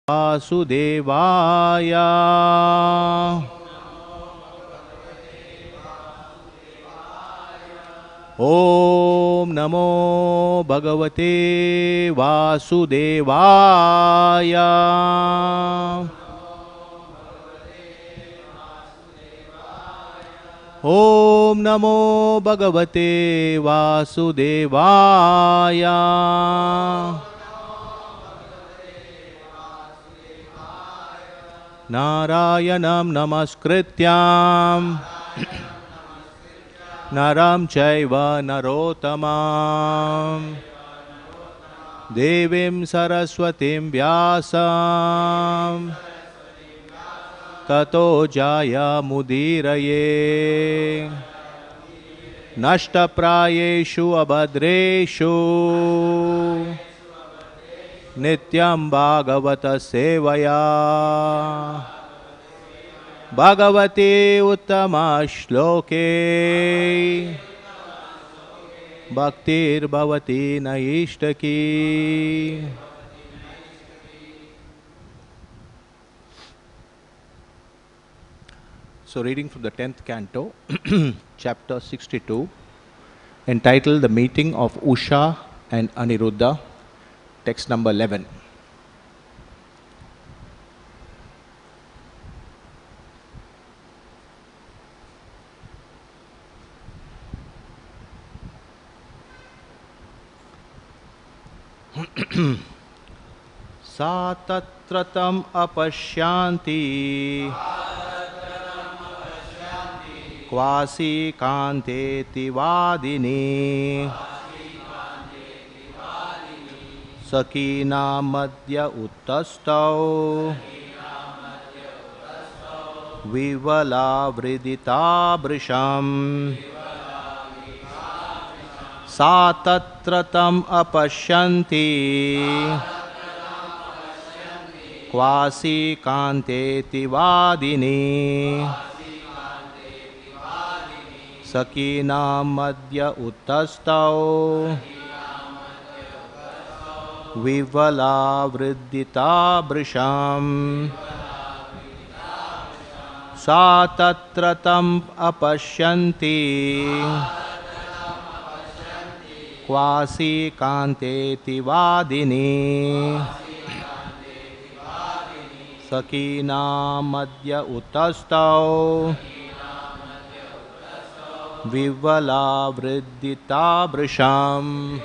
Vasudevaya. Om Namo Bhagavate Vasudevaya. Om Namo Bhagavate Vasudevaya. Narayanam Namaskrityam Naram Chaiva Narotamam Devim Saraswatim Vyasam Tato Jaya Mudiraye Nashta Prayeshu Abhadreshu Nityam Bhagavata Sevaya Bhagavate Uttama Shloke Bhaktir Bhavati Naishtaki. So reading from the 10th canto, chapter 62, entitled The Meeting of Usha and Aniruddha, text number 11. Sa tatratam apashyanti Kvasi kanteti vadini Sakina madhya uttastau Vivala vridita brisham Sa tatratam apashyanti Kvasi kanteti vadini Sakina madhya uttastau Vivala vridita brisham Sa tatratam apashyanti Kvasi kanteti vadini Sakina madhya uttastau Vivala vridita brisham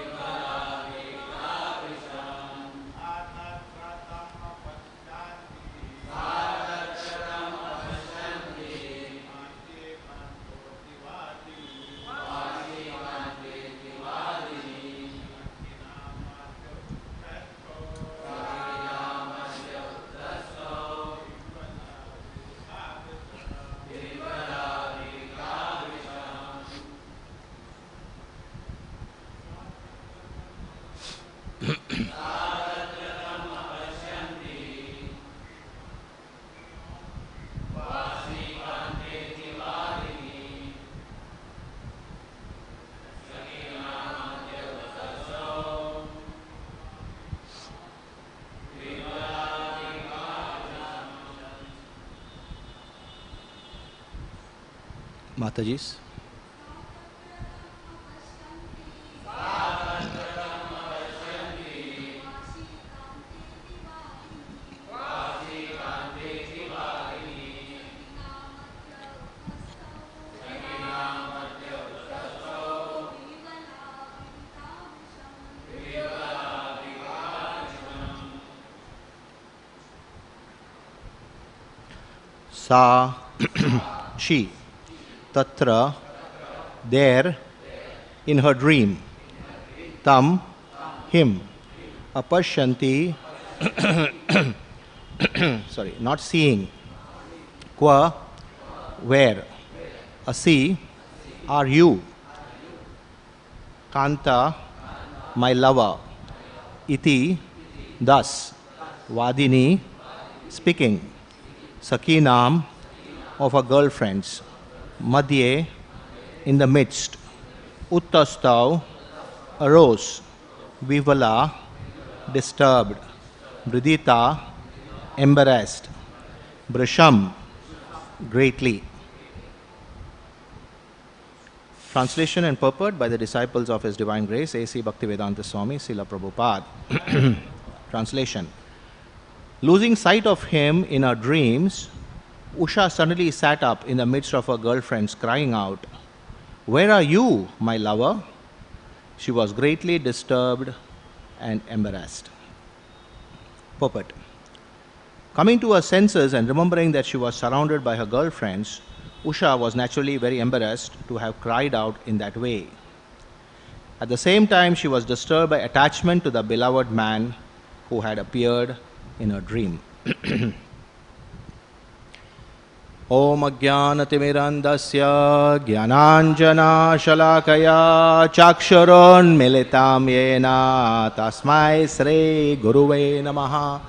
Matajis. Sa she Tatra there in her dream Tam him Apashyanti sorry, not seeing Qua where Asi are you Kanta my lover Iti thus Vadini speaking Sakinam of her girlfriends Madhye in the midst Uttastav arose Vivala disturbed Vridita embarrassed. Brisham, greatly. Translation and purport by the disciples of His Divine Grace, A.C. Bhaktivedanta Swami, Srila Prabhupada. Translation. Losing sight of him in her dreams, Usha suddenly sat up in the midst of her girlfriends, crying out, "Where are you, my lover?" She was greatly disturbed and embarrassed. Purport. Coming to her senses and remembering that she was surrounded by her girlfriends, Usha was naturally very embarrassed to have cried out in that way. At the same time, she was disturbed by attachment to the beloved man who had appeared in her dream. Om Ajnanatimirandasya Jnananjana Shalakaya Chaksharon Militam Yena Tasmai Sri Guruve Namaha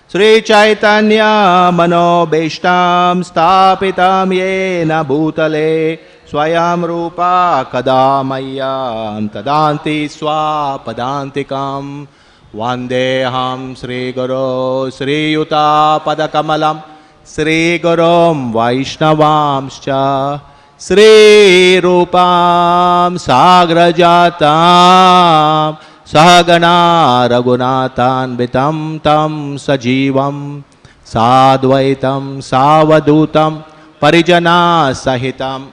Sri Chaitanya Manobeshtam Stapitam Yena Bhutale Swayam Rupa Kadamayam Tadanti Swapadantikam Vandeham Sri Guru Sri Yuta Padakamalam Sri Gurum Vaishnavamscha Sri Rupam Sagrajatam Sahagana Raghunathan Vitam Tam Sajivam Sadvaitam Savadutam Parijana Sahitam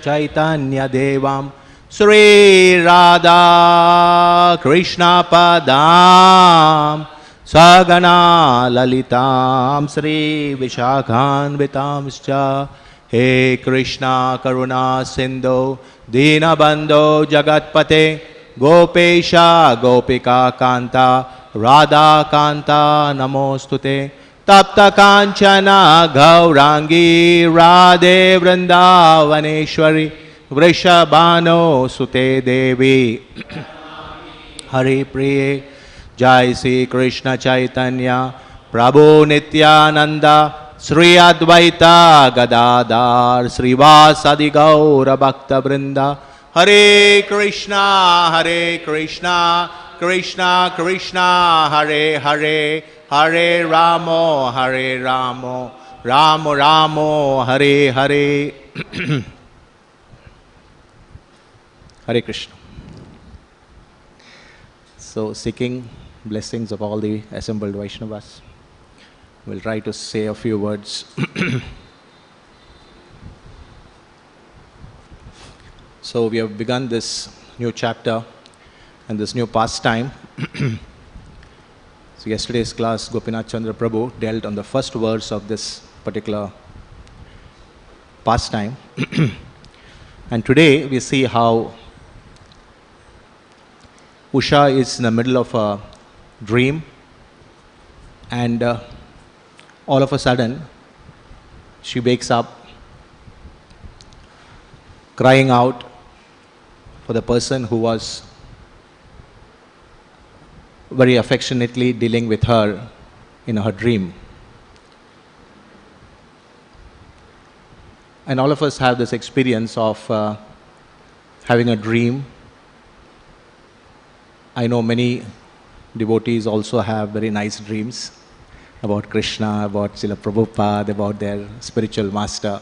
Chaitanya Devam Sri Radha Krishna Padam Sagana Lalitam Sri Vishakhan Vitamscha He Krishna Karuna Sindhu Dinabandho Jagatpate Gopesha Gopika Kanta Radha Kanta Namostute Tapta Kanchana Gaurangi Radhe Vrindavaneshwari Vrishabhano Sute Devi Hari Priye Jai Sri Krishna Chaitanya Prabhu Nityananda Sri Advaita Gadadhar Srivasadi Gaura Bhakta Vrinda Hare Krishna Krishna Krishna Hare Hare Hare Ramo Ramo Ramo Hare Hare Hare Krishna. So seeking blessings of all the assembled Vaishnavas, we'll try to say a few words. So we have begun this new chapter and this new pastime. So yesterday's class, Gopinath Chandra Prabhu dealt on the first verse of this particular pastime. And today we see how Usha is in the middle of a dream, and all of a sudden she wakes up crying out for the person who was very affectionately dealing with her in her dream. And all of us have this experience of having a dream. I know many devotees also have very nice dreams about Krishna, about Srila Prabhupada, about their spiritual master.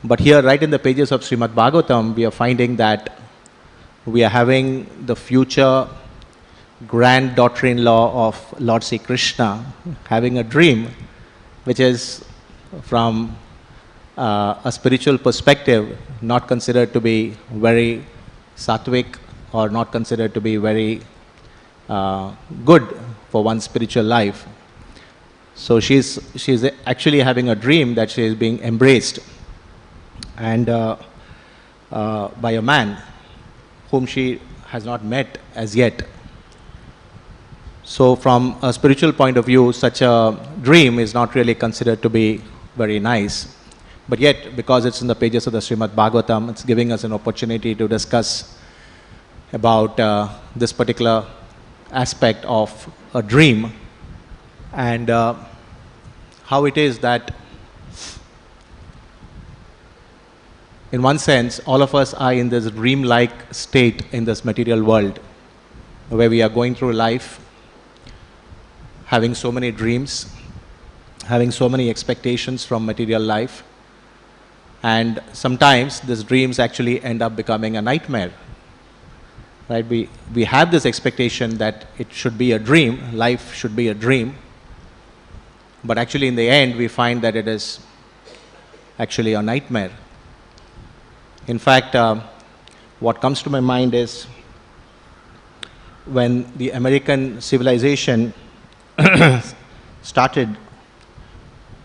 But here, right in the pages of Srimad Bhagavatam, we are finding that we are having the future grand daughter-in-law of Lord Sri Krishna having a dream, which is from a spiritual perspective not considered to be very sattvic or not considered to be very good for one's spiritual life. So she's actually having a dream that she is being embraced and by a man whom she has not met as yet. So from a spiritual point of view, such a dream is not really considered to be very nice. But yet, because it's in the pages of the Srimad Bhagavatam, it's giving us an opportunity to discuss about this particular aspect of a dream and how it is that in one sense all of us are in this dream-like state in this material world where we are going through life having so many dreams, having so many expectations from material life. And sometimes these dreams actually end up becoming a nightmare. Right? We have this expectation that it should be a dream, life should be a dream, but actually in the end we find that it is actually a nightmare. In fact, what comes to my mind is when the American civilization started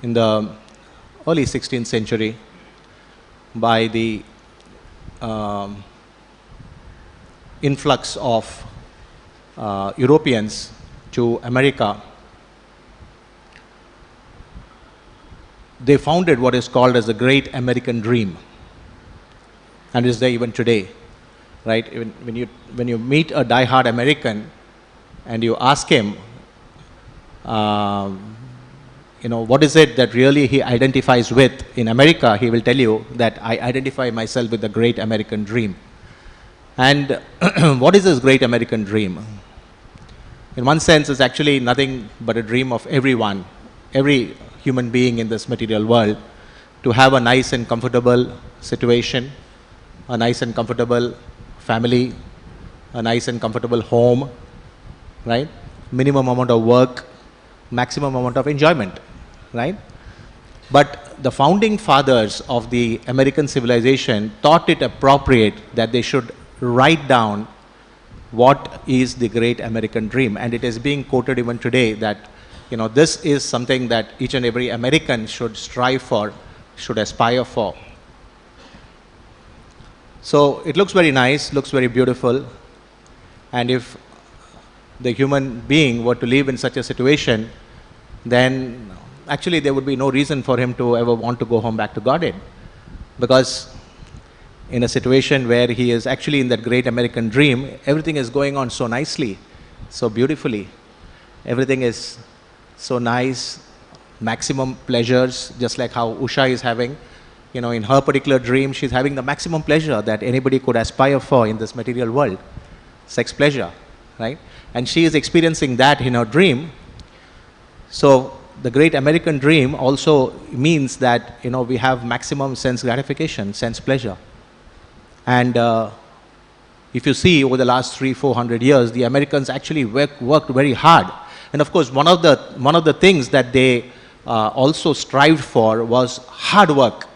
in the early 16th century by the influx of Europeans to America. They founded what is called as the Great American Dream, and is there even today, right? Even when you meet a die-hard American and you ask him, what is it that really he identifies with in America, he will tell you that I identify myself with the Great American Dream. And what is this Great American Dream? In one sense, it's actually nothing but a dream of everyone, every human being in this material world, to have a nice and comfortable situation, a nice and comfortable family, a nice and comfortable home, right? Minimum amount of work, maximum amount of enjoyment, right? But the founding fathers of the American civilization thought it appropriate that they should write down what is the Great American Dream, and it is being quoted even today that this is something that each and every American should strive for, should aspire for. So it looks very nice, looks very beautiful, and if the human being were to live in such a situation, then actually there would be no reason for him to ever want to go home back to Godhead, because in a situation where he is actually in that Great American Dream, everything is going on so nicely, so beautifully. Everything is so nice, maximum pleasures, just like how Usha is having. In her particular dream, she's having the maximum pleasure that anybody could aspire for in this material world, sex pleasure, right? And she is experiencing that in her dream. So the Great American Dream also means that, we have maximum sense gratification, sense pleasure. And if you see over the last 300-400 years, the Americans actually worked very hard. And of course, one of the things that they also strived for was hard work,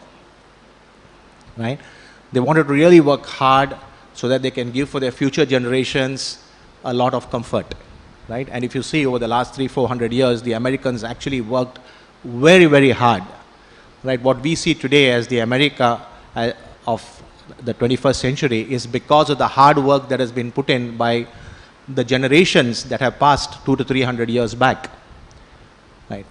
right? They wanted to really work hard so that they can give for their future generations a lot of comfort, right? And if you see over the last 300-400 years, the Americans actually worked very, very hard, right? What we see today as the America of the 21st century is because of the hard work that has been put in by the generations that have passed 200 to 300 years back, right?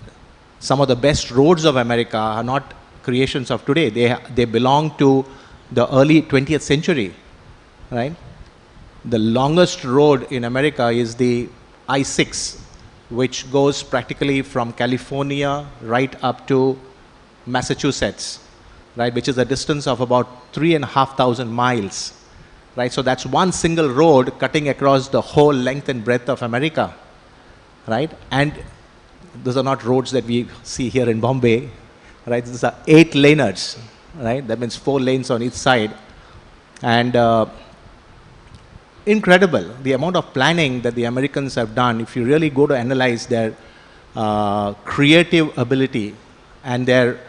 Some of the best roads of America are not creations of today. They belong to the early 20th century, right? The longest road in America is the I-6, which goes practically from California right up to Massachusetts, right, which is a distance of about 3,500 miles, right? So that's one single road cutting across the whole length and breadth of America, right? And those are not roads that we see here in Bombay, right? These are 8-laners, right? That means 4 lanes on each side. And incredible, the amount of planning that the Americans have done. If you really go to analyze their creative ability and their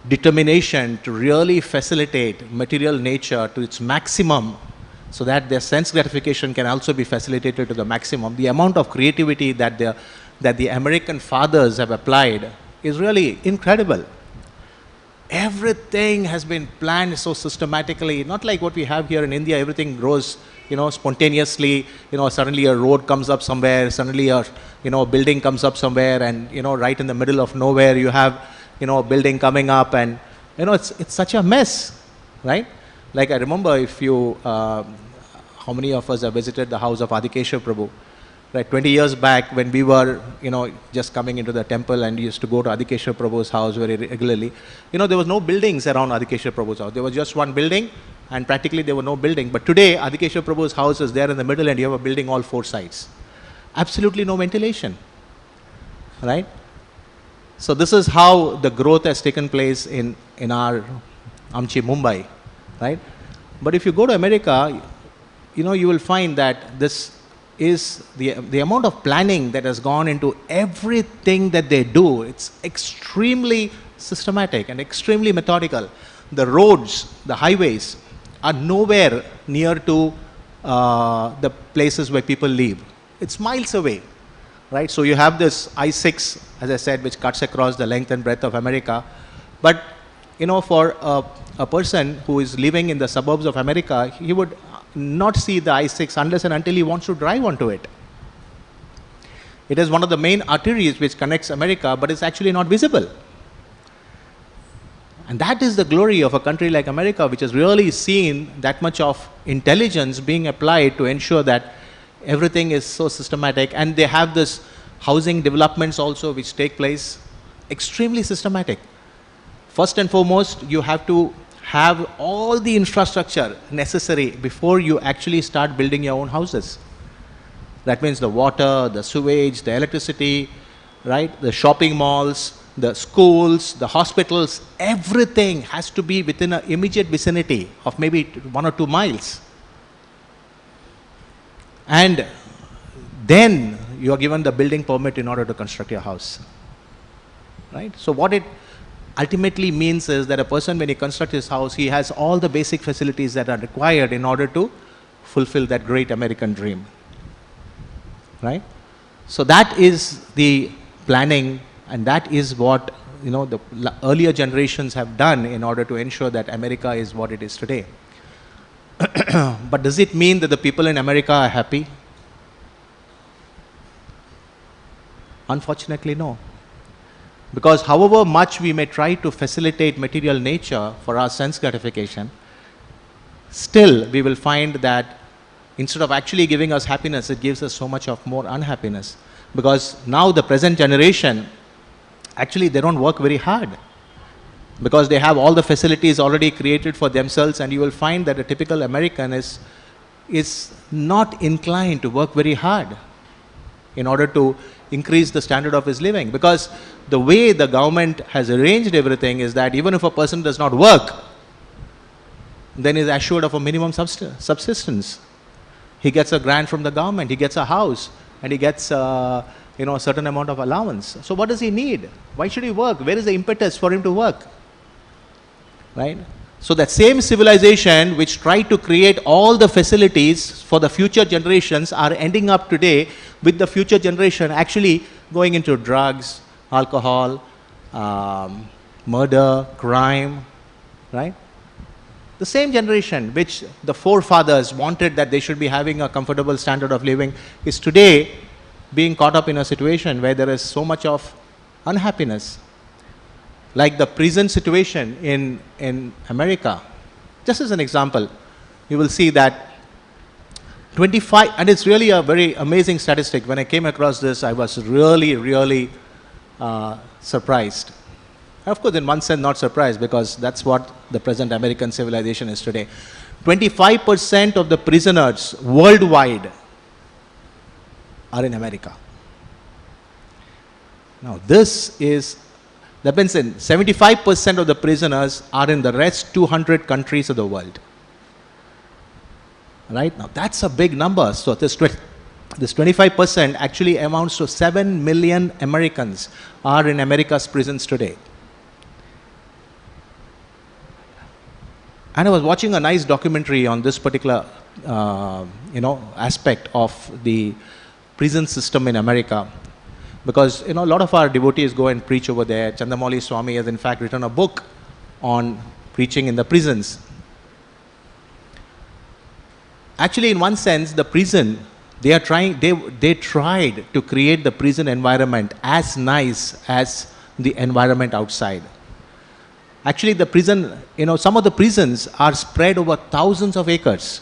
determination to really facilitate material nature to its maximum so that their sense gratification can also be facilitated to the maximum. The amount of creativity that the American fathers have applied is really incredible. Everything has been planned so systematically, not like what we have here in India. Everything grows, spontaneously. Suddenly a road comes up somewhere, suddenly a building comes up somewhere, and right in the middle of nowhere you have a building coming up, and it's such a mess, right? Like I remember, if you how many of us have visited the house of Adikeshwar Prabhu, right? 20 years back, when we were just coming into the temple and used to go to Adikeshwar Prabhu's house very regularly, there was no buildings around Adikeshwar Prabhu's house. There was just one building, and practically there were no building. But today Adikeshwar Prabhu's house is there in the middle, and you have a building all 4 sides. Absolutely no ventilation, right? So this is how the growth has taken place in our Amchi, Mumbai, right? But if you go to America, you will find that this is the amount of planning that has gone into everything that they do. It's extremely systematic and extremely methodical. The roads, the highways are nowhere near to the places where people live. It's miles away, right? So you have this I-6, as I said, which cuts across the length and breadth of America. But, for a person who is living in the suburbs of America, he would not see the I-6 unless and until he wants to drive onto it. It is one of the main arteries which connects America, but it's actually not visible. And that is the glory of a country like America, which has really seen that much of intelligence being applied to ensure that everything is so systematic. And they have this housing developments also which take place extremely systematic. First and foremost, you have to have all the infrastructure necessary before you actually start building your own houses. That means the water, the sewage, the electricity, right? The shopping malls, the schools, the hospitals, everything has to be within an immediate vicinity of maybe 1 or 2 miles. And then you are given the building permit in order to construct your house, right? So what it ultimately means is that a person, when he constructs his house, he has all the basic facilities that are required in order to fulfill that great American dream, right? So that is the planning, and that is what the earlier generations have done in order to ensure that America is what it is today. But does it mean that the people in America are happy? Unfortunately, no. Because however much we may try to facilitate material nature for our sense gratification, still we will find that instead of actually giving us happiness, it gives us so much of more unhappiness. Because now the present generation, actually they don't work very hard, because they have all the facilities already created for themselves, and you will find that a typical American is not inclined to work very hard in order to increase the standard of his living. Because the way the government has arranged everything is that even if a person does not work, then he is assured of a minimum subsistence. He gets a grant from the government, he gets a house, and he gets a certain amount of allowance. So what does he need? Why should he work? Where is the impetus for him to work? Right? So that same civilization which tried to create all the facilities for the future generations are ending up today with the future generation actually going into drugs, alcohol, murder, crime, right? The same generation which the forefathers wanted that they should be having a comfortable standard of living is today being caught up in a situation where there is so much of unhappiness. Like the prison situation in America. Just as an example, you will see that 25, and it's really a very amazing statistic. When I came across this, I was really surprised. Of course, in one sense, not surprised, because that's what the present American civilization is today. 25% of the prisoners worldwide are in America. Now, that means 75% of the prisoners are in the rest 200 countries of the world. Right? Now, that's a big number. So this 25% actually amounts to 7 million Americans are in America's prisons today. And I was watching a nice documentary on this particular, aspect of the prison system in America. Because, a lot of our devotees go and preach over there. Chandramouli Swami has in fact written a book on preaching in the prisons. Actually, in one sense, the prison, they tried to create the prison environment as nice as the environment outside. Actually, the prison, some of the prisons are spread over thousands of acres.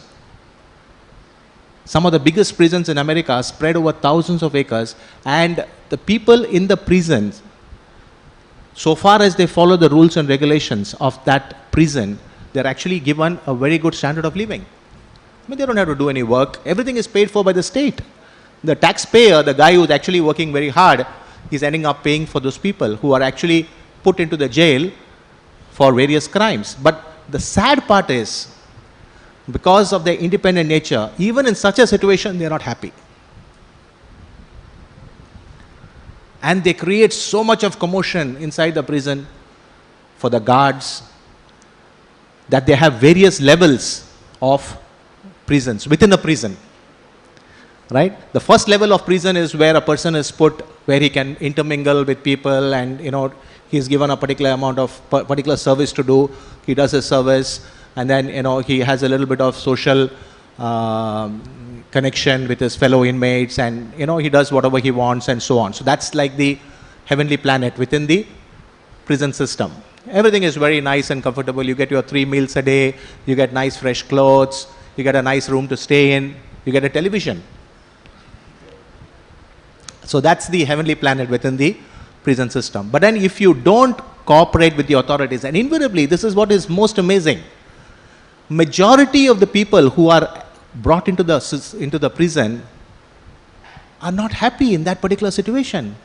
Some of the biggest prisons in America are spread over thousands of acres, and the people in the prisons, so far as they follow the rules and regulations of that prison, they're actually given a very good standard of living. I mean, they don't have to do any work. Everything is paid for by the state. The taxpayer, the guy who's actually working very hard, he's ending up paying for those people who are actually put into the jail for various crimes. But the sad part is, because of their independent nature, even in such a situation, they're not happy. And they create so much of commotion inside the prison for the guards that they have various levels of prisons within a prison. Right? The first level of prison is where a person is put, where he can intermingle with people, and he's given a particular amount of particular service to do. He does his service, and then he has a little bit of social connection with his fellow inmates, and he does whatever he wants and so on. So that's like the heavenly planet within the prison system. Everything is very nice and comfortable. You get your 3 meals a day, you get nice fresh clothes, you get a nice room to stay in, you get a television. So that's the heavenly planet within the prison system. But then if you don't cooperate with the authorities, and invariably this is what is most amazing, majority of the people who are brought into the prison are not happy in that particular situation.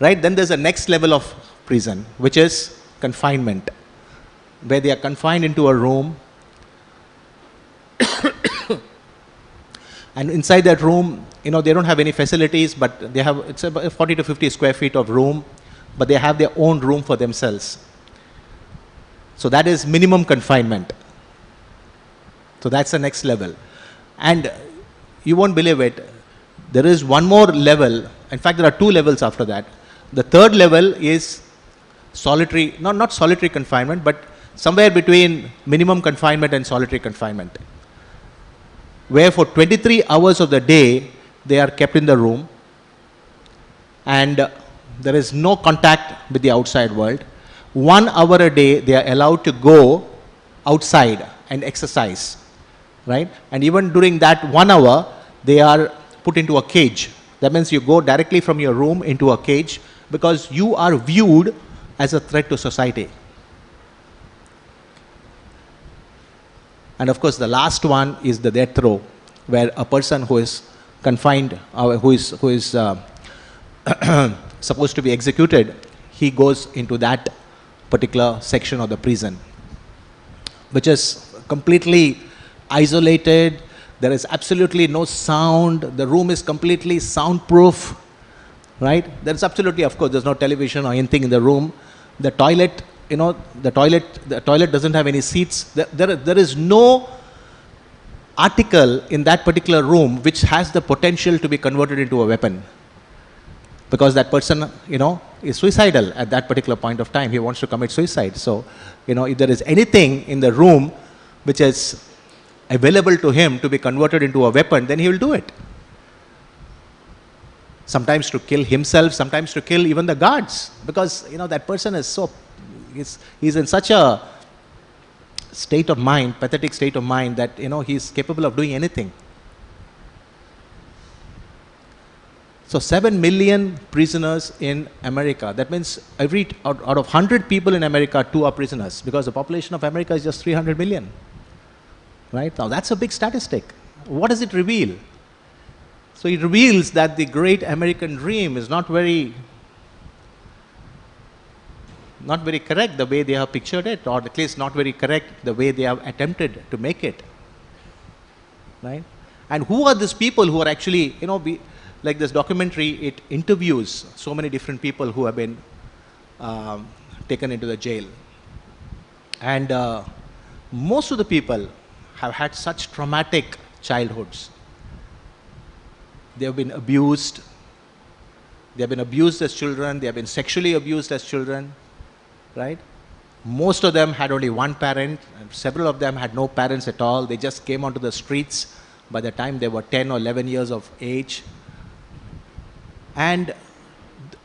Right? Then there's a next level of prison, which is confinement, where they are confined into a room. And inside that room, they don't have any facilities, but it's about 40 to 50 square feet of room, but they have their own room for themselves. So that is minimum confinement. So that's the next level. And you won't believe it, there is one more level. In fact, there are 2 levels after that. The third level is solitary, not solitary confinement, but somewhere between minimum confinement and solitary confinement, where for 23 hours of the day, they are kept in the room, and there is no contact with the outside world. 1 hour a day, they are allowed to go outside and exercise, right? And even during that 1 hour, they are put into a cage. That means you go directly from your room into a cage, because you are viewed as a threat to society. And of course, the last one is the death row, where a person who is confined, who is supposed to be executed, he goes into that particular section of the prison, which is completely isolated. There is absolutely no sound. The room is completely soundproof, right? There's absolutely, of course, there's no television or anything in the room. The toilet, the toilet doesn't have any seats. There is no article in that particular room which has the potential to be converted into a weapon, because that person, is suicidal at that particular point of time. He wants to commit suicide. So, if there is anything in the room which is available to him to be converted into a weapon, then he will do it. Sometimes to kill himself, sometimes to kill even the guards, because that person is he's in such a state of mind, pathetic state of mind, that he's capable of doing anything. So 7 million prisoners in America. That means out of 100 people in America, 2 are prisoners, because the population of America is just 300 million. Right? Now that's a big statistic. What does it reveal? So it reveals that the great American dream is not very correct the way they have pictured it, or at least not very correct the way they have attempted to make it. Right? And who are these people who are actually, like this documentary, it interviews so many different people who have been taken into the jail. And most of the people have had such traumatic childhoods. They have been abused. They have been abused as children. They have been sexually abused as children. Right? Most of them had only one parent, and several of them had no parents at all. They just came onto the streets by the time they were 10 or 11 years of age. And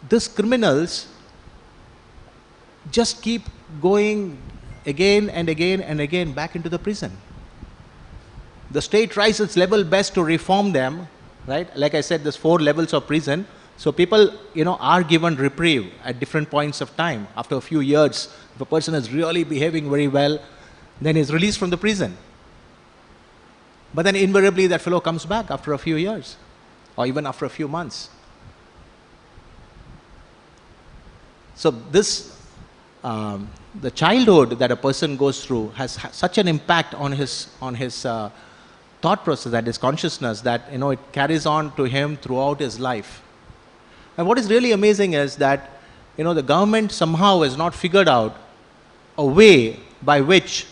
these criminals just keep going again and again and again back into the prison. The state tries its level best to reform them, right? Like I said, there's 4 levels of prison. So people, are given reprieve at different points of time. After a few years, if a person is really behaving very well, then he's released from the prison. But then invariably that fellow comes back after a few years, or even after a few months. So the childhood that a person goes through has such an impact on his thought process, that his consciousness, that it carries on to him throughout his life. And what is really amazing is that the government somehow has not figured out a way by which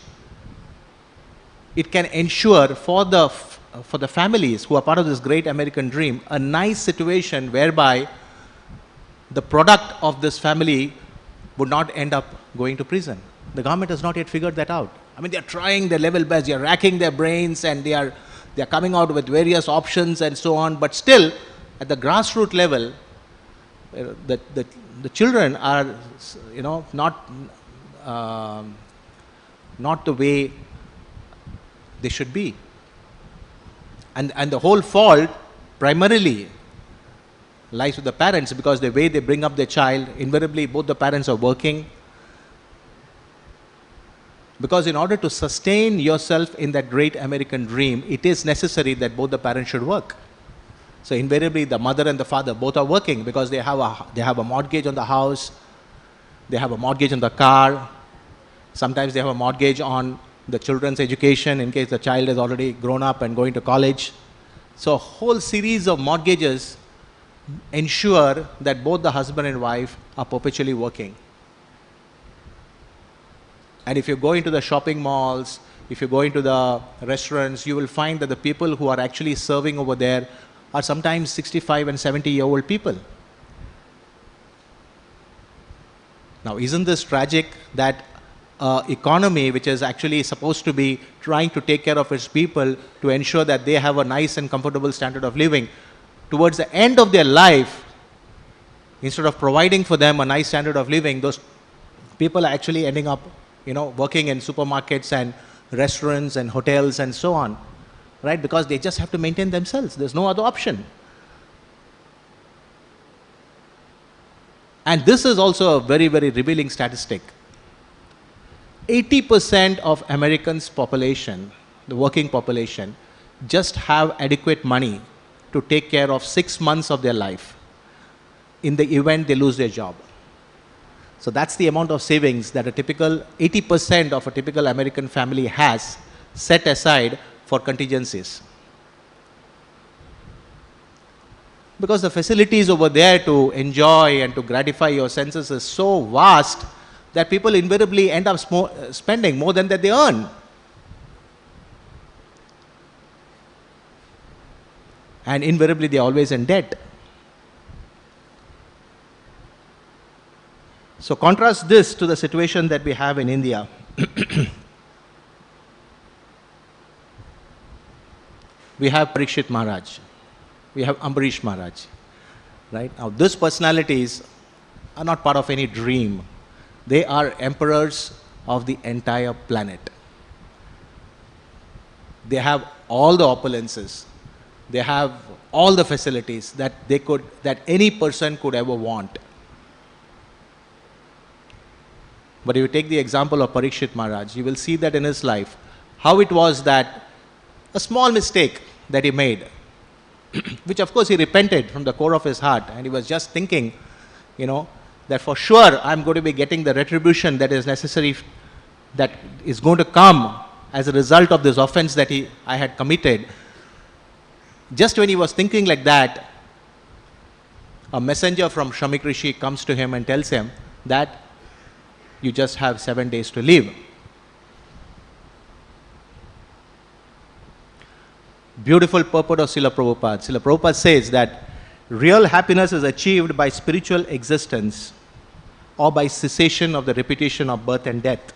it can ensure for the families who are part of this great American dream a nice situation whereby the product of this family would not end up going to prison. The government has not yet figured that out. I mean, they are trying their level best, they are racking their brains, and they are coming out with various options and so on, but still at the grassroots level, the children are not the way they should be. And the whole fault primarily lies with the parents, because the way they bring up their child, invariably both the parents are working. Because in order to sustain yourself in that great American dream, it is necessary that both the parents should work. So invariably the mother and the father both are working, because they have a mortgage on the house, they have a mortgage on the car, sometimes they have a mortgage on the children's education in case the child is already grown up and going to college. So a whole series of mortgages ensure that both the husband and wife are perpetually working. And if you go into the shopping malls, if you go into the restaurants, you will find that the people who are actually serving over there are sometimes 65 and 70-year-old people. Now, isn't this tragic that economy which is actually supposed to be trying to take care of its people to ensure that they have a nice and comfortable standard of living, towards the end of their life, instead of providing for them a nice standard of living, those people are actually ending up working in supermarkets and restaurants and hotels and so on, right? Because they just have to maintain themselves. There's no other option. And this is also a very, very revealing statistic. 80% of Americans' population, the working population, just have adequate money to take care of 6 months of their life in the event they lose their job. So that's the amount of savings that 80% of a typical American family has set aside for contingencies. Because the facilities over there to enjoy and to gratify your senses is so vast that people invariably end up spending more than that they earn. And invariably they are always in debt. So contrast this to the situation that we have in India. We have Parikshit Maharaj. We have Ambarish Maharaj. Right? Now these personalities are not part of any dream. They are emperors of the entire planet. They have all the opulences. They have all the facilities that any person could ever want. But if you take the example of Parikshit Maharaj, you will see that in his life, how it was that a small mistake that he made, which of course he repented from the core of his heart, and he was just thinking, that for sure I'm going to be getting the retribution that is necessary, that is going to come as a result of this offense that I had committed. Just when he was thinking like that, a messenger from Shamik Rishi comes to him and tells him that you just have 7 days to live. Beautiful purport of Srila Prabhupada. Srila Prabhupada says that real happiness is achieved by spiritual existence or by cessation of the repetition of birth and death.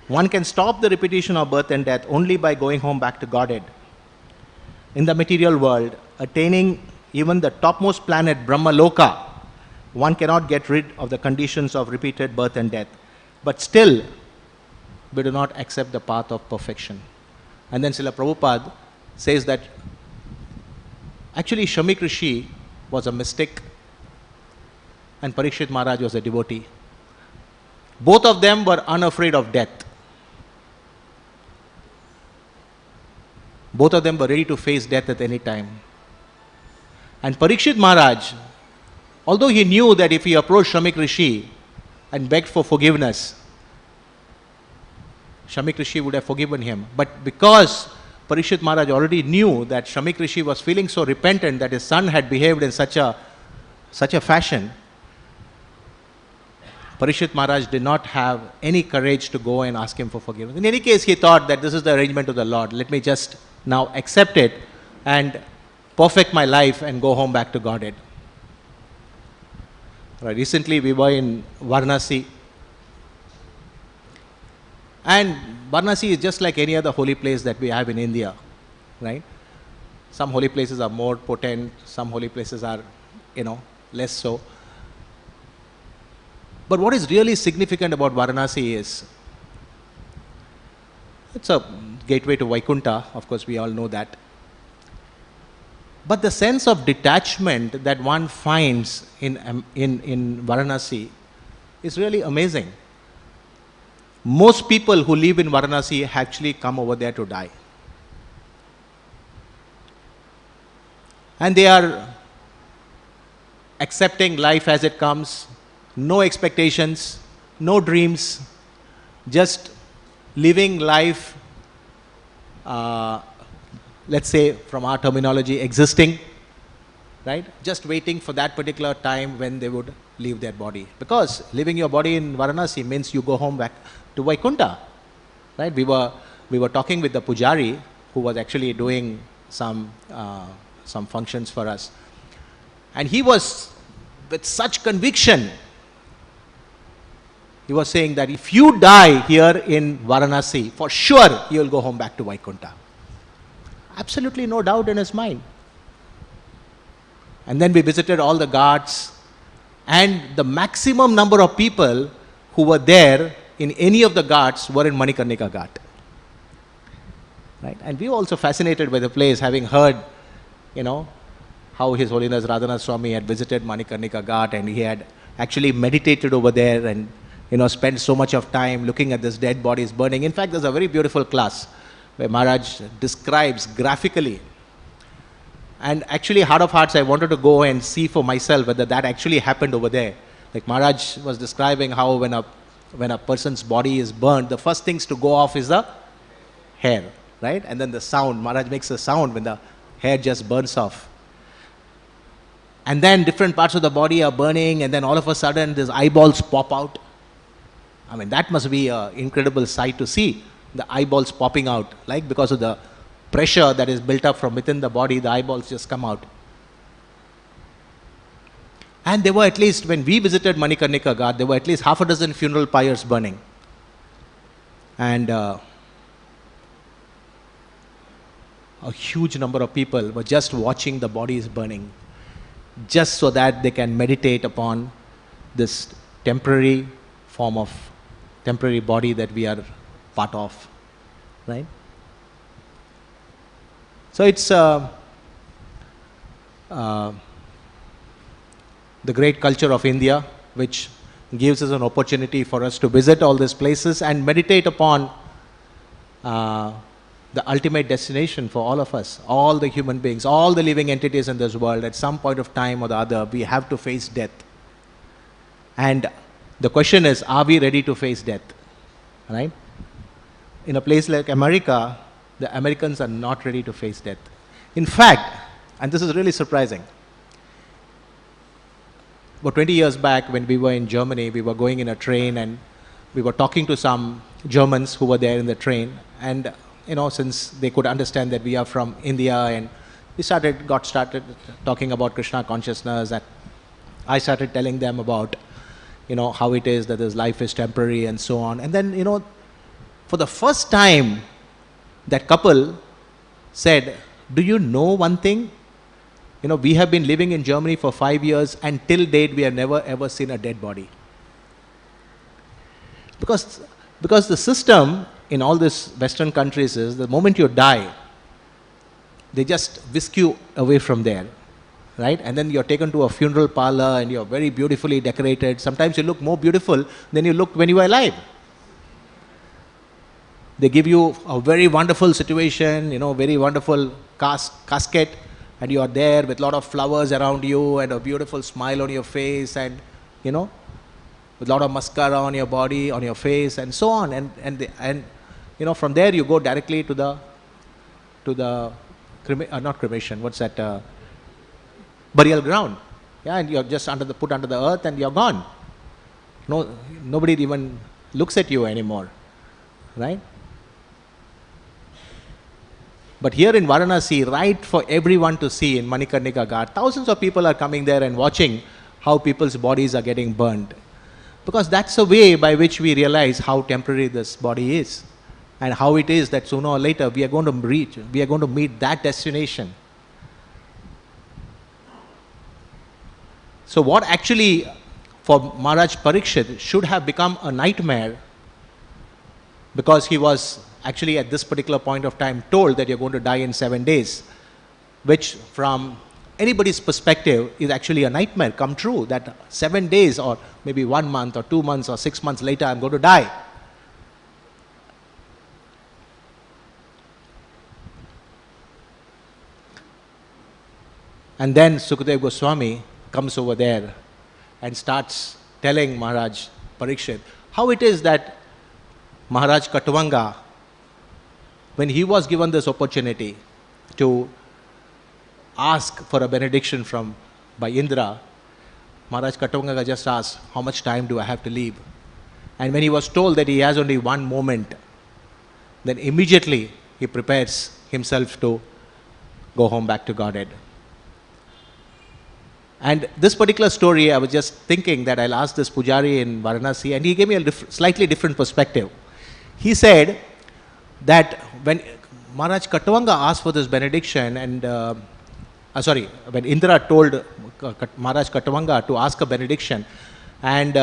One can stop the repetition of birth and death only by going home back to Godhead. In the material world, attaining even the topmost planet, Brahma Loka, one cannot get rid of the conditions of repeated birth and death. But still, we do not accept the path of perfection. And then Srila Prabhupada says that actually Shamik Rishi was a mystic and Parikshit Maharaj was a devotee. Both of them were unafraid of death. Both of them were ready to face death at any time. And Parikshit Maharaj although he knew that if he approached Shamik Rishi and begged for forgiveness, Shamik Rishi would have forgiven him. But because Parishit Maharaj already knew that Shamik Rishi was feeling so repentant that his son had behaved in such a fashion, Parishit Maharaj did not have any courage to go and ask him for forgiveness. In any case, he thought that this is the arrangement of the Lord. Let me just now accept it and perfect my life and go home back to Godhead. Right. Recently, we were in Varanasi. And Varanasi is just like any other holy place that we have in India. Right? Some holy places are more potent, some holy places are, less so. But what is really significant about Varanasi is, it's a gateway to Vaikuntha, of course we all know that. But the sense of detachment that one finds in Varanasi is really amazing. Most people who live in Varanasi actually come over there to die. And they are accepting life as it comes, no expectations, no dreams, just living life, let's say from our terminology, existing, right? Just waiting for that particular time when they would leave their body. Because leaving your body in Varanasi means you go home back to Vaikuntha, right? We were talking with the pujari who was actually doing some functions for us. And he was with such conviction, he was saying that if you die here in Varanasi, for sure you will go home back to Vaikuntha. Absolutely no doubt in his mind. And then we visited all the ghats, and the maximum number of people who were there in any of the ghats were in Manikarnika Ghat. Right? And we were also fascinated by the place, having heard, how His Holiness Radhanath Swami had visited Manikarnika Ghat, and he had actually meditated over there and spent so much of time looking at this dead bodies burning. In fact, there's a very beautiful class where Maharaj describes graphically. And actually, heart of hearts, I wanted to go and see for myself whether that actually happened over there. Like Maharaj was describing how when a person's body is burned, the first things to go off is the hair, right? And then the sound. Maharaj makes a sound when the hair just burns off. And then different parts of the body are burning, and then all of a sudden, these eyeballs pop out. I mean, that must be an incredible sight to see, the eyeballs popping out, like because of the pressure that is built up from within the body, the eyeballs just come out. And there were at least, when we visited Manikarnika Ghat, there were at least half a dozen funeral pyres burning. And a huge number of people were just watching the bodies burning, just so that they can meditate upon this temporary form of temporary body that we are part of, right? So it's the great culture of India, which gives us an opportunity for us to visit all these places and meditate upon the ultimate destination for all of us, all the human beings, all the living entities in this world. At some point of time or the other, we have to face death. And the question is, are we ready to face death? Right? In a place like America, the Americans are not ready to face death. In fact, and this is really surprising, about 20 years back when we were in Germany, we were going in a train and we were talking to some Germans who were there in the train. And, since they could understand that we are from India, and we got started talking about Krishna consciousness, and I started telling them about, how it is that this life is temporary and so on. And then, for the first time, that couple said, do you know one thing? We have been living in Germany for 5 years, and till date we have never ever seen a dead body. Because the system in all these Western countries is, the moment you die, they just whisk you away from there, right? And then you're taken to a funeral parlor and you're very beautifully decorated. Sometimes you look more beautiful than you looked when you were alive. They give you a very wonderful situation, very wonderful casket, and you are there with a lot of flowers around you and a beautiful smile on your face, and with a lot of mascara on your body, on your face, and so on, and from there you go directly to the not cremation, what's that, burial ground, yeah, and you're just put under the earth, and you're gone. Nobody even looks at you anymore, right? But here in Varanasi, right for everyone to see in Manikarnika Ghat, thousands of people are coming there and watching how people's bodies are getting burned. Because that's a way by which we realize how temporary this body is, and how it is that sooner or later we are going to meet that destination. So what actually for Maharaj Parikshit should have become a nightmare, because he was actually at this particular point of time told that you're going to die in 7 days, which from anybody's perspective is actually a nightmare come true, that 7 days or maybe 1 month or 2 months or 6 months later I'm going to die. And then Sukadeva Goswami comes over there and starts telling Maharaj Parikshit how it is that Maharaj Katwanga, when he was given this opportunity to ask for a benediction by Indra, Maharaj Katwanga just asked, how much time do I have to leave? And when he was told that he has only 1 moment, then immediately he prepares himself to go home back to Godhead. And this particular story, I was just thinking that I'll ask this Pujari in Varanasi, and he gave me a slightly different perspective. He said that when Maharaj Katwanga asked for this benediction, and when Indra told Maharaj Katwanga to ask a benediction, and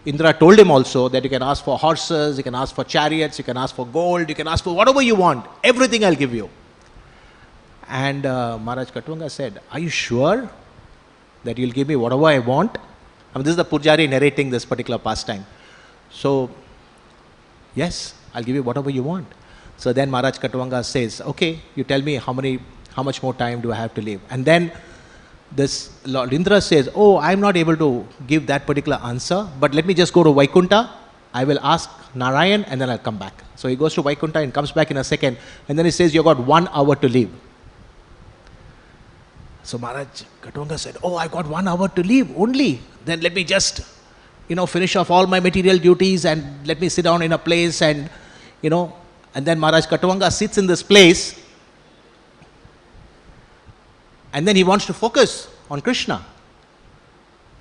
Indra told him also that you can ask for horses, you can ask for chariots, you can ask for gold, you can ask for whatever you want, everything I'll give you. And Maharaj Katwanga said, are you sure that you'll give me whatever I want? I mean, this is the Pujari narrating this particular pastime. So, yes, I'll give you whatever you want. So then Maharaj Katwanga says, okay, you tell me how much more time do I have to live? And then this Lord Indra says, oh, I'm not able to give that particular answer, but let me just go to Vaikunta, I will ask Narayan, and then I'll come back. So he goes to Vaikunta and comes back in a second, and then he says, you've got 1 hour to live. So Maharaj Katwanga said, oh, I've got 1 hour to live only. Then let me just, finish off all my material duties, and let me sit down in a place, and, and then Maharaj Katwanga sits in this place, and then he wants to focus on Krishna,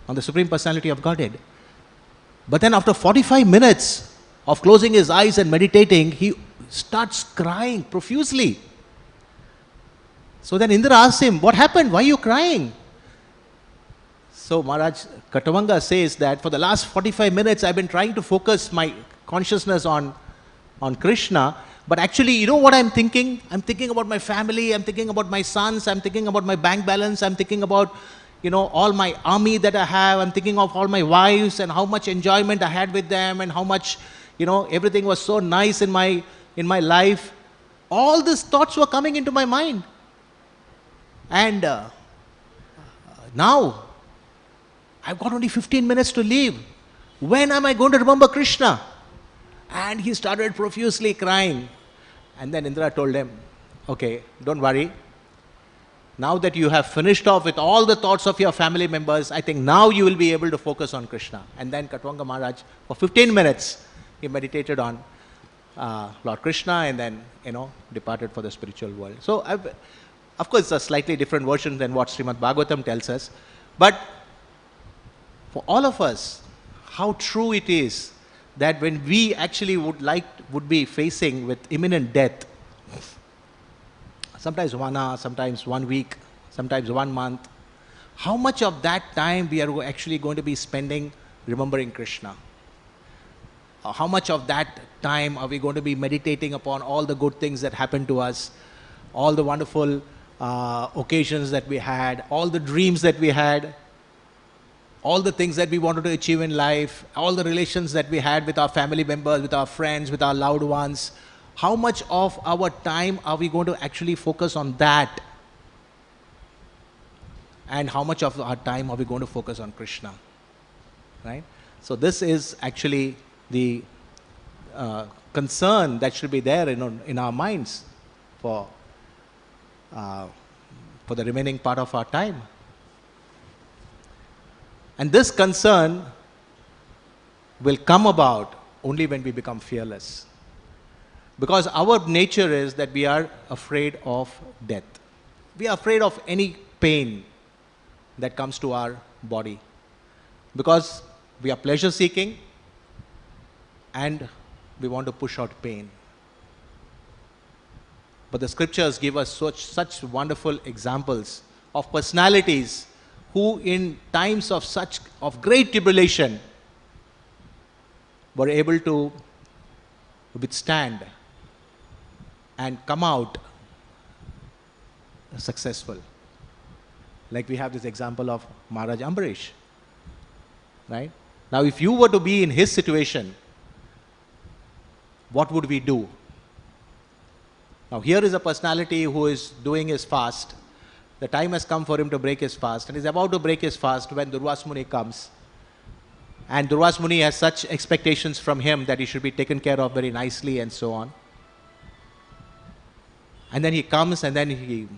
on the Supreme Personality of Godhead. But then after 45 minutes of closing his eyes and meditating, he starts crying profusely. So then Indra asks him, what happened? Why are you crying? So Maharaj Katwanga says that for the last 45 minutes I've been trying to focus my consciousness on Krishna, but actually, you know what I'm thinking? I'm thinking about my family, I'm thinking about my sons, I'm thinking about my bank balance, I'm thinking about, all my army that I have, I'm thinking of all my wives and how much enjoyment I had with them, and how much, everything was so nice in my life. All these thoughts were coming into my mind. And now, I've got only 15 minutes to live. When am I going to remember Krishna? And he started profusely crying. And then Indra told him, okay, don't worry. Now that you have finished off with all the thoughts of your family members, I think now you will be able to focus on Krishna. And then Katwanga Maharaj, for 15 minutes, he meditated on Lord Krishna, and then, departed for the spiritual world. So, of course, it's a slightly different version than what Srimad Bhagavatam tells us. But for all of us, how true it is that when we actually would be facing with imminent death, sometimes 1 hour, sometimes 1 week, sometimes 1 month, how much of that time we are actually going to be spending remembering Krishna? How much of that time are we going to be meditating upon all the good things that happened to us, all the wonderful occasions that we had, all the dreams that we had, all the things that we wanted to achieve in life, all the relations that we had with our family members, with our friends, with our loved ones. How much of our time are we going to actually focus on that? and how much of our time are we going to focus on Krishna, right? So this is actually the concern that should be there in our minds for the remaining part of our time. And this concern will come about only when we become fearless. Because our nature is that we are afraid of death. We are afraid of any pain that comes to our body. Because we are pleasure seeking and we want to push out pain. But the scriptures give us such wonderful examples of personalities who in times of great tribulation were able to withstand and come out successful. Like we have this example of Maharaj Ambarish, right? Now if you were to be in his situation, what would we do? Now here is a personality who is doing his fast. The time has come for him to break his fast, and he's about to break his fast when Durvas Muni comes. And Durvas Muni has such expectations from him that he should be taken care of very nicely and so on. And then he comes and then he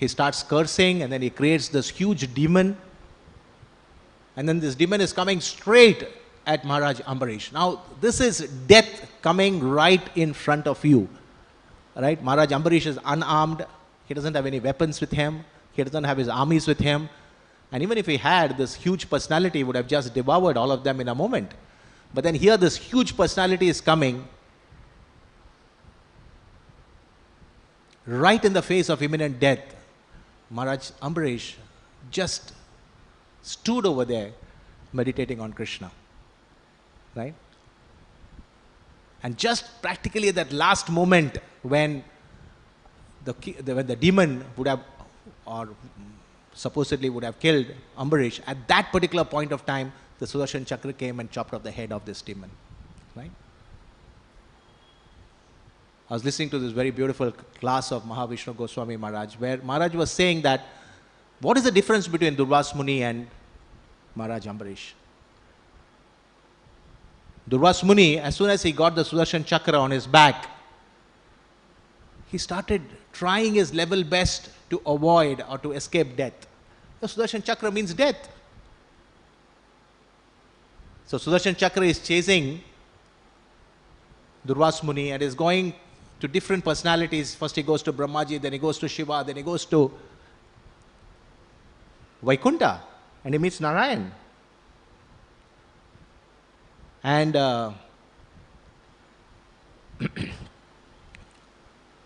starts cursing, and then he creates this huge demon. And then this demon is coming straight at Maharaj Ambarish. Now this is death coming right in front of you. Right? Maharaj Ambarish is unarmed. He doesn't have any weapons with him. He doesn't have his armies with him. And even if he had, this huge personality would have just devoured all of them in a moment. But then here this huge personality is coming right in the face of imminent death. Maharaj Ambarish just stood over there meditating on Krishna. Right? And just practically at that last moment when the demon would have, or supposedly would have killed Ambarish, at that particular point of time, the Sudarshan Chakra came and chopped off the head of this demon. Right? I was listening to this very beautiful class of Mahavishnu Goswami Maharaj, where Maharaj was saying that, what is the difference between Durvas Muni and Maharaj Ambarish? Durvas Muni, as soon as he got the Sudarshan Chakra on his back, he started trying his level best to avoid or to escape death. The Sudarshan Chakra means death. So Sudarshan Chakra is chasing Durvas Muni and is going to different personalities. First he goes to Brahmaji, then he goes to Shiva, then he goes to Vaikuntha, and he meets Narayan. And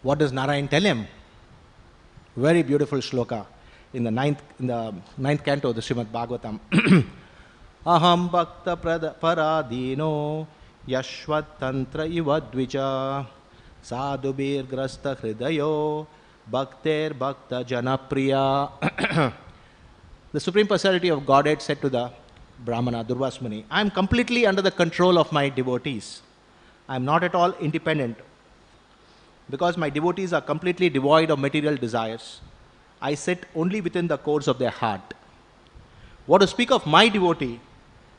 what does Narayan tell him? Very beautiful shloka in the ninth canto of the Srimad Bhagavatam. Aham bhakta paradino yashvat tantra iva dvija sadhubir grasta hridayo bhakter bhakta janapriya. The Supreme Personality of Godhead said to the Brahmana, Durvas Muni, I am completely under the control of my devotees. I am not at all independent. Because my devotees are completely devoid of material desires, I sit only within the course of their heart. What to speak of my devotee,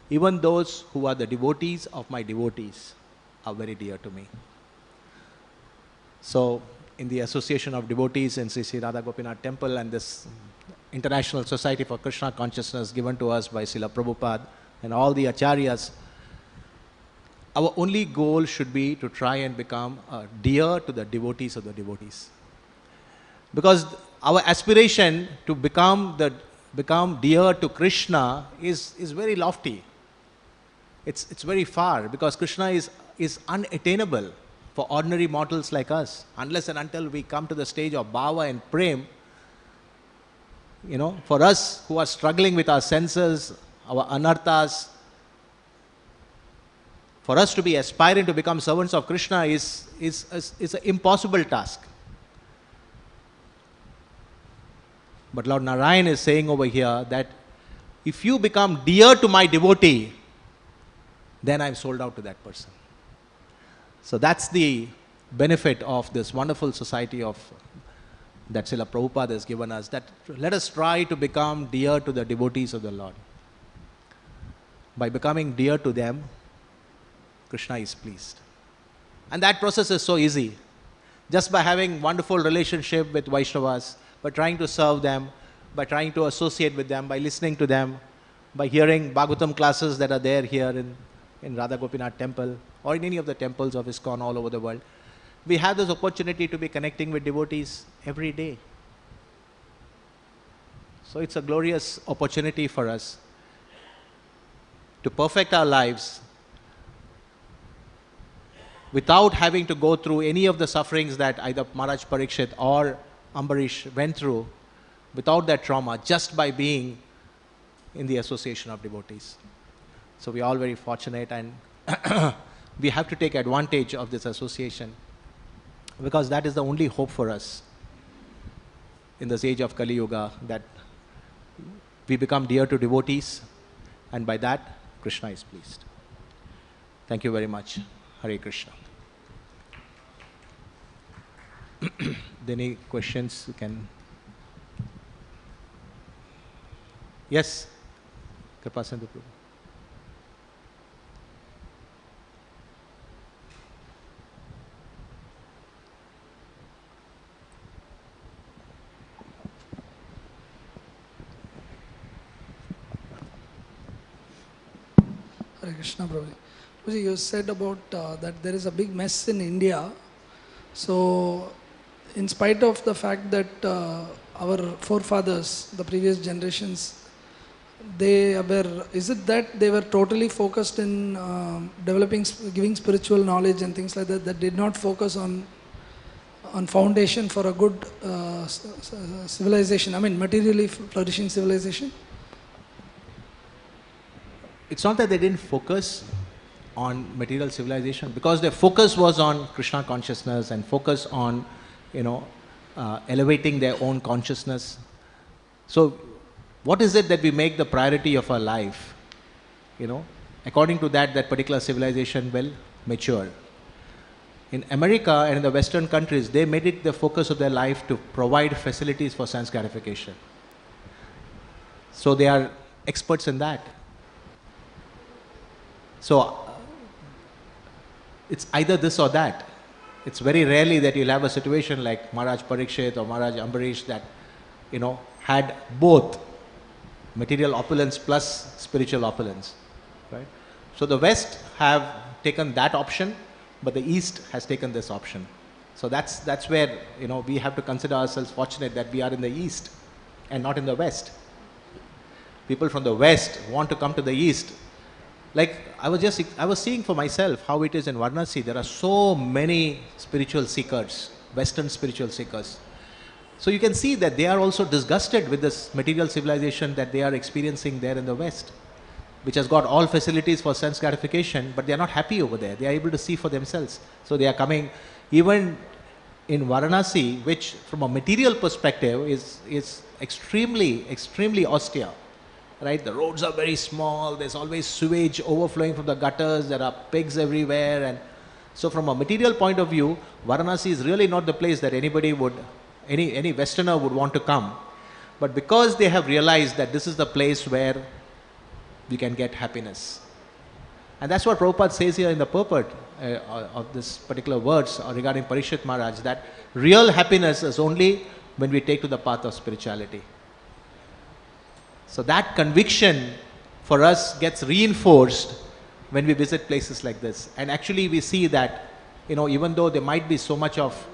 even those who are the devotees of my devotees are very dear to me. So, in the Association of Devotees in Sri Radha Gopinath Temple and this International Society for Krishna Consciousness given to us by Srila Prabhupada and all the acharyas, our only goal should be to try and become dear to the devotees of the devotees. Because our aspiration to become dear to Krishna is very lofty. It's very far, because Krishna is unattainable for ordinary mortals like us. Unless and until we come to the stage of bhava and prem, for us who are struggling with our senses, our anarthas, for us to be aspiring to become servants of Krishna is an impossible task. But Lord Narayan is saying over here that if you become dear to my devotee, then I'm sold out to that person. So that's the benefit of this wonderful society of that Srila Prabhupada has given us, that let us try to become dear to the devotees of the Lord. By becoming dear to them, Krishna is pleased. And that process is so easy. Just by having wonderful relationship with Vaishnavas, by trying to serve them, by trying to associate with them, by listening to them, by hearing Bhagavatam classes that are there here in Radha Gopinath temple, or in any of the temples of ISKCON all over the world, we have this opportunity to be connecting with devotees every day. So it's a glorious opportunity for us to perfect our lives without having to go through any of the sufferings that either Maharaj Parikshit or Ambarish went through, without that trauma, just by being in the association of devotees. So we are all very fortunate, and we have to take advantage of this association, because that is the only hope for us in this age of Kali Yuga, that we become dear to devotees, and by that Krishna is pleased. Thank you very much. Hare Krishna. Any questions you can? Yes? Kripa Sindhu Prabhu. Hare Krishna, Prabhu. You said about that there is a big mess in India. So, in spite of the fact that our forefathers, the previous generations, is it that they were totally focused in developing, giving spiritual knowledge and things like that, that did not focus on foundation for a good civilization, I mean materially flourishing civilization? It's not that they didn't focus on material civilization, because their focus was on Krishna consciousness and focus on, elevating their own consciousness. So, what is it that we make the priority of our life? According to that, that particular civilization will mature. In America and in the Western countries, they made it the focus of their life to provide facilities for sense gratification. So they are experts in that. So it's either this or that. It's very rarely that you'll have a situation like Maharaj Parikshit or Maharaj Ambarish that, had both material opulence plus spiritual opulence, right? So the West have taken that option, but the East has taken this option. So that's where, we have to consider ourselves fortunate that we are in the East and not in the West. People from the West want to come to the East. Like I was seeing for myself how it is in Varanasi. There are so many spiritual seekers, Western spiritual seekers. So you can see that they are also disgusted with this material civilization that they are experiencing there in the West, which has got all facilities for sense gratification, but they are not happy over there. They are able to see for themselves. So they are coming, even in Varanasi, which from a material perspective is extremely, extremely austere. Right, the roads are very small, there's always sewage overflowing from the gutters, there are pigs everywhere, and so from a material point of view, Varanasi is really not the place that anybody would, any Westerner would want to come. But because they have realized that this is the place where we can get happiness. And that's what Prabhupada says here in the purport of this particular words regarding Parikshit Maharaj, that real happiness is only when we take to the path of spirituality. So that conviction for us gets reinforced when we visit places like this. And actually we see that, even though there might be so much of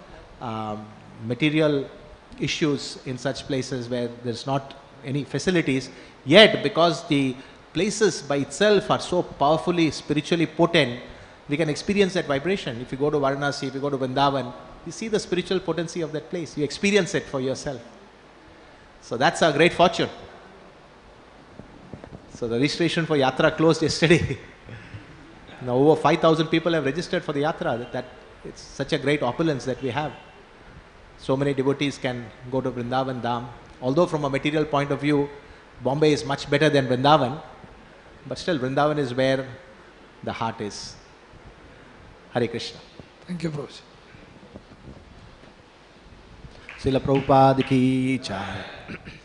material issues in such places where there's not any facilities, yet because the places by itself are so powerfully spiritually potent, we can experience that vibration. If you go to Varanasi, if you go to Vrindavan, you see the spiritual potency of that place. You experience it for yourself. So that's our great fortune. So the registration for Yatra closed yesterday. Now over 5,000 people have registered for the Yatra. That it's such a great opulence that we have. So many devotees can go to Vrindavan Dham. Although from a material point of view, Bombay is much better than Vrindavan, but still Vrindavan is where the heart is. Hare Krishna. Thank you, Prabhu. Srila Prabhupada ki jai.